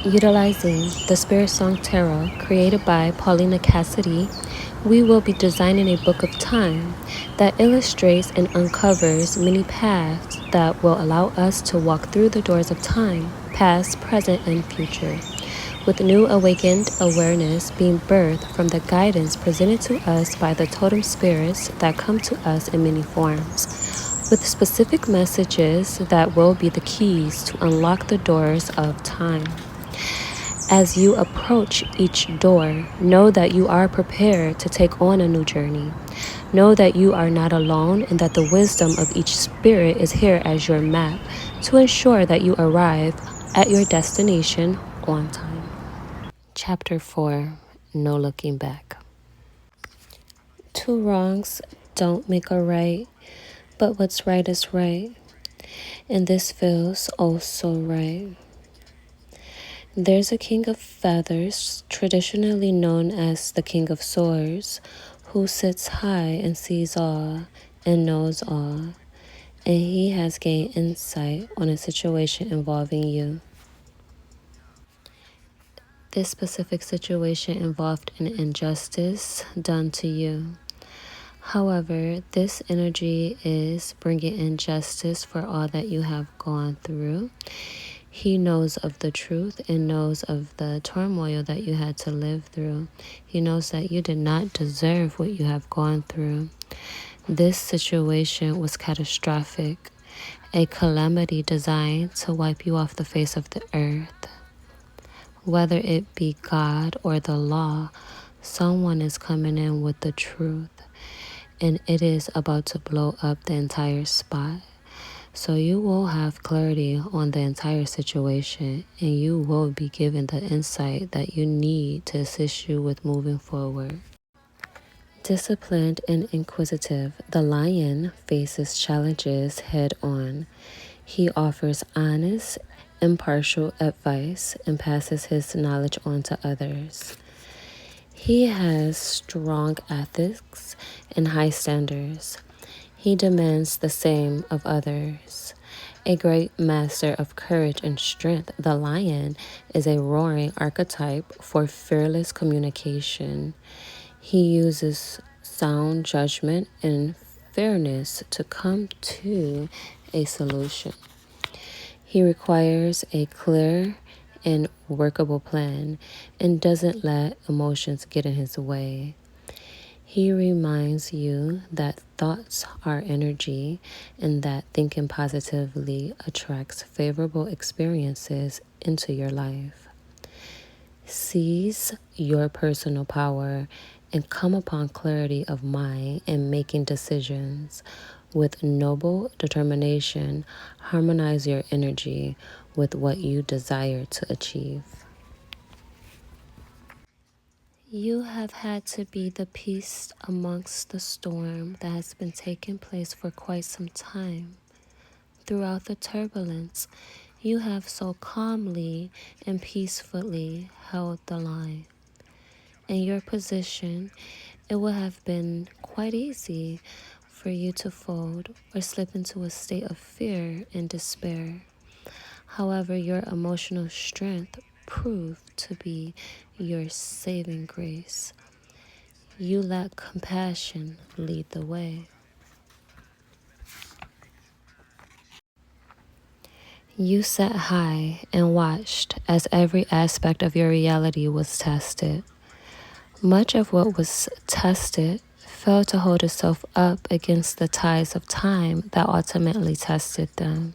Utilizing the Spirit Song Tarot created by Paulina Cassidy, we will be designing a book of time that illustrates and uncovers many paths that will allow us to walk through the doors of time, past, present, and future, with new awakened awareness being birthed from the guidance presented to us by the totem spirits that come to us in many forms, with specific messages that will be the keys to unlock the doors of time. As you approach each door, know that you are prepared to take on a new journey. Know that you are not alone and that the wisdom of each spirit is here as your map to ensure that you arrive at your destination on time. Chapter 4: No Looking Back. Two wrongs don't make a right, but what's right is right. And this feels oh so right. There's a king of feathers, traditionally known as the king of swords, who sits high and sees all and knows all, and he has gained insight on a situation involving you. This specific situation involved an injustice done to you. However, this energy is bringing injustice for all that you have gone through. He knows of the truth and knows of the turmoil that you had to live through. He knows that you did not deserve what you have gone through. This situation was catastrophic, a calamity designed to wipe you off the face of the earth. Whether it be God or the law, someone is coming in with the truth, and it is about to blow up the entire spot. So you will have clarity on the entire situation, and you will be given the insight that you need to assist you with moving forward. Disciplined and inquisitive, the lion faces challenges head on. He offers honest, impartial advice and passes his knowledge on to others. He has strong ethics and high standards. He demands the same of others. A great master of courage and strength, the lion is a roaring archetype for fearless communication. He uses sound judgment and fairness to come to a solution. He requires a clear and workable plan and doesn't let emotions get in his way. He reminds you that thoughts are energy and that thinking positively attracts favorable experiences into your life. Seize your personal power and come upon clarity of mind in making decisions. With noble determination, harmonize your energy with what you desire to achieve. You have had to be the peace amongst the storm that has been taking place for quite some time. Throughout the turbulence, you have so calmly and peacefully held the line. In your position, it would have been quite easy for you to fold or slip into a state of fear and despair. However, your emotional strength proved to be your saving grace. You let compassion lead the way. You sat high and watched as every aspect of your reality was tested. Much of what was tested failed to hold itself up against the tides of time that ultimately tested them.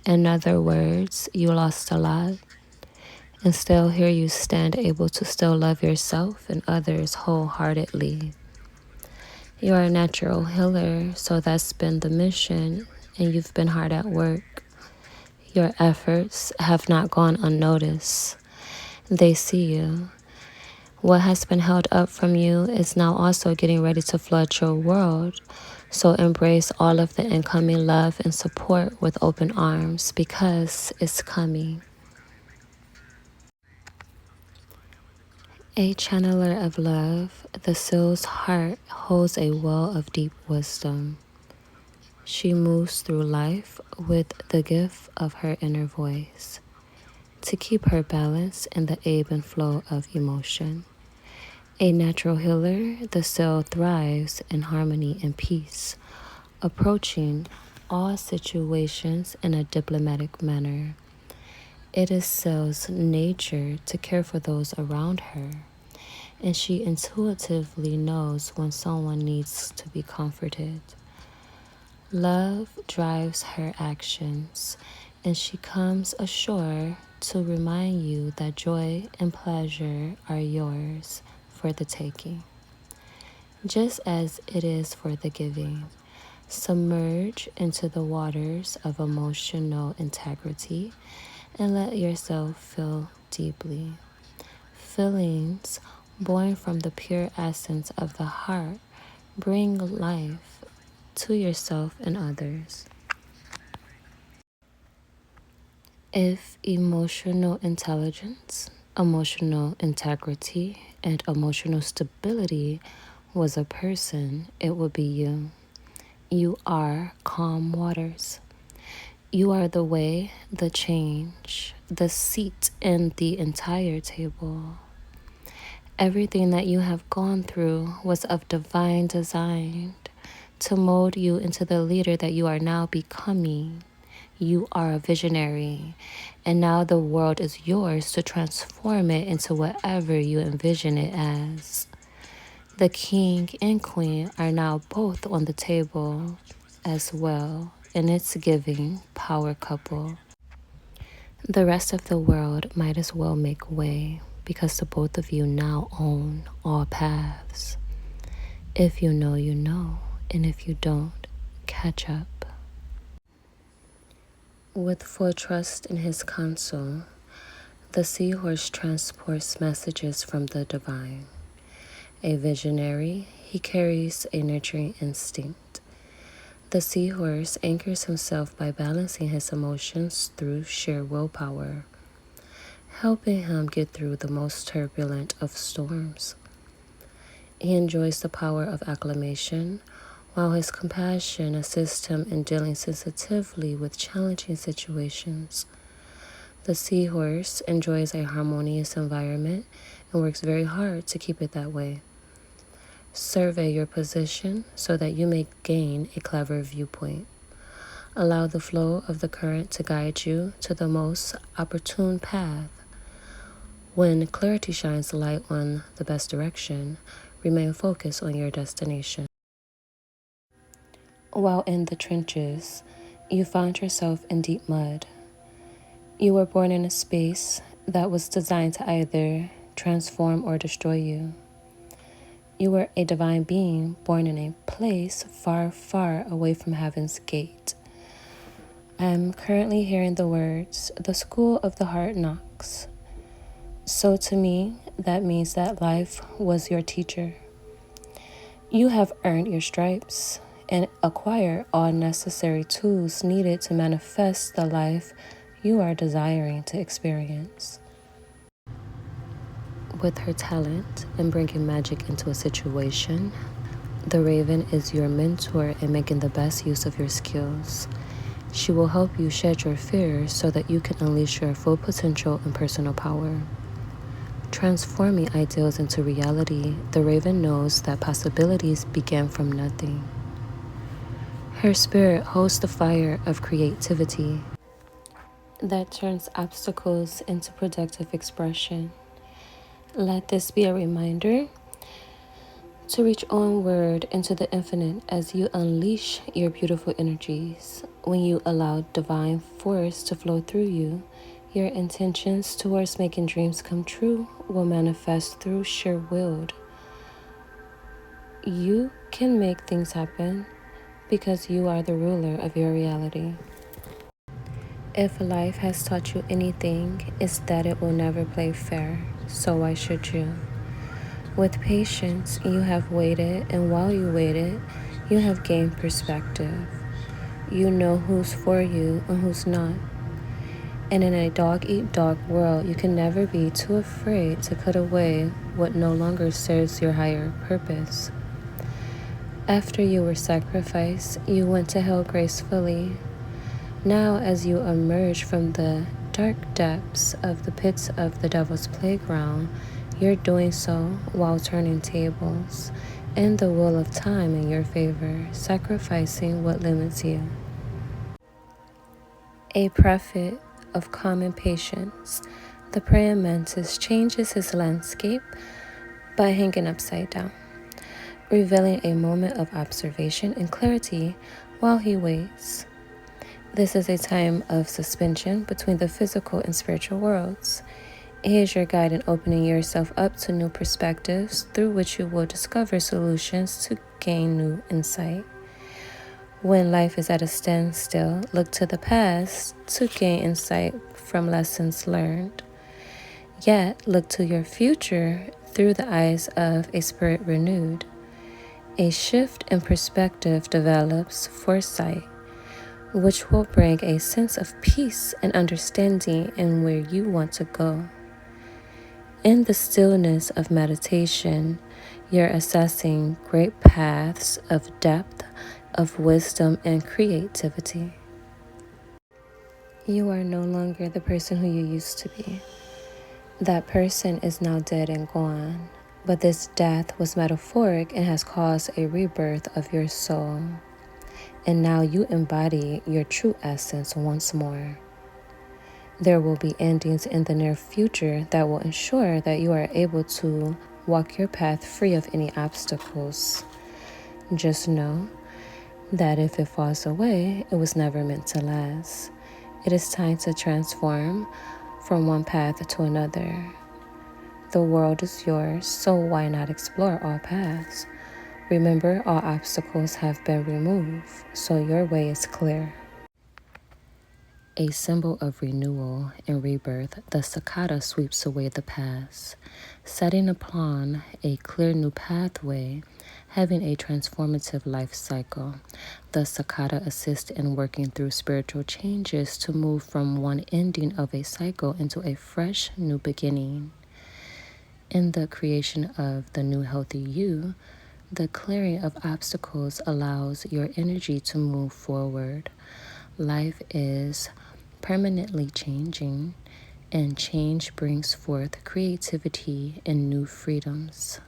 In other words, you lost a lot. And still here you stand able to still love yourself and others wholeheartedly. You are a natural healer, so that's been the mission, and you've been hard at work. Your efforts have not gone unnoticed. They see you. What has been held up from you is now also getting ready to flood your world. So embrace all of the incoming love and support with open arms because it's coming. A channeler of love, the seal's heart holds a well of deep wisdom. She moves through life with the gift of her inner voice, to keep her balance in the ebb and flow of emotion. A natural healer, the cell thrives in harmony and peace, approaching all situations in a diplomatic manner. It is cell's nature to care for those around her, and she intuitively knows when someone needs to be comforted. Love drives her actions, and she comes ashore to remind you that joy and pleasure are yours for the taking, just as it is for the giving. Submerge into the waters of emotional integrity and let yourself feel deeply. Feelings born from the pure essence of the heart bring life to yourself and others. If emotional intelligence, emotional integrity, and emotional stability was a person, it would be you. You are calm waters. You are the way, the change, the seat, and the entire table. Everything that you have gone through was of divine design to mold you into the leader that you are now becoming. You are a visionary, and now the world is yours to transform it into whatever you envision it as. The king and queen are now both on the table as well in its giving power couple. The rest of the world might as well make way because the both of you now own all paths. If you know, you know, and if you don't, catch up. With full trust in his counsel, the seahorse transports messages from the divine. A visionary, he carries a nurturing instinct. The seahorse anchors himself by balancing his emotions through sheer willpower, helping him get through the most turbulent of storms. He enjoys the power of acclamation, while his compassion assists him in dealing sensitively with challenging situations. The seahorse enjoys a harmonious environment and works very hard to keep it that way. Survey your position so that you may gain a clever viewpoint. Allow the flow of the current to guide you to the most opportune path. When clarity shines light on the best direction, remain focused on your destination. While in the trenches, you found yourself in deep mud. You were born in a space that was designed to either transform or destroy you. You were a divine being born in a place far, far away from heaven's gate. I'm currently hearing the words, the school of the heart knocks. So to me, that means that life was your teacher. You have earned your stripes and acquired all necessary tools needed to manifest the life you are desiring to experience. With her talent in bringing magic into a situation, the Raven is your mentor in making the best use of your skills. She will help you shed your fears so that you can unleash your full potential and personal power. Transforming ideals into reality, the Raven knows that possibilities begin from nothing. Her spirit holds the fire of creativity that turns obstacles into productive expression. Let this be a reminder to reach onward into the infinite as you unleash your beautiful energies. When you allow divine force to flow through you, your intentions towards making dreams come true will manifest through sheer will. You can make things happen because you are the ruler of your reality. If life has taught you anything, it's that it will never play fair, so why should you? With patience, you have waited, and while you waited, you have gained perspective. You know who's for you and who's not. And in a dog-eat-dog world, you can never be too afraid to put away what no longer serves your higher purpose. After you were sacrificed, you went to hell gracefully. Now, as you emerge from the dark depths of the pits of the devil's playground, you're doing so while turning tables in the wheel of time in your favor, sacrificing what limits you. A prophet of common patience, the praying mantis changes his landscape by hanging upside down, revealing a moment of observation and clarity while he waits. This is a time of suspension between the physical and spiritual worlds. He is your guide in opening yourself up to new perspectives through which you will discover solutions to gain new insight. When life is at a standstill, look to the past to gain insight from lessons learned. Yet, look to your future through the eyes of a spirit renewed. A shift in perspective develops foresight, which will bring a sense of peace and understanding in where you want to go. In the stillness of meditation, you're assessing great paths of depth, of wisdom, and creativity. You are no longer the person who you used to be. That person is now dead and gone, but this death was metaphoric and has caused a rebirth of your soul. And now you embody your true essence once more. There will be endings in the near future that will ensure that you are able to walk your path free of any obstacles. Just know that if it falls away, it was never meant to last. It is time to transform from one path to another. The world is yours, so why not explore all paths? Remember, all obstacles have been removed, so your way is clear. A symbol of renewal and rebirth, the cicada sweeps away the past, setting upon a clear new pathway, having a transformative life cycle. The cicada assists in working through spiritual changes to move from one ending of a cycle into a fresh new beginning. In the creation of the new healthy you, the clearing of obstacles allows your energy to move forward. Life is permanently changing, and change brings forth creativity and new freedoms.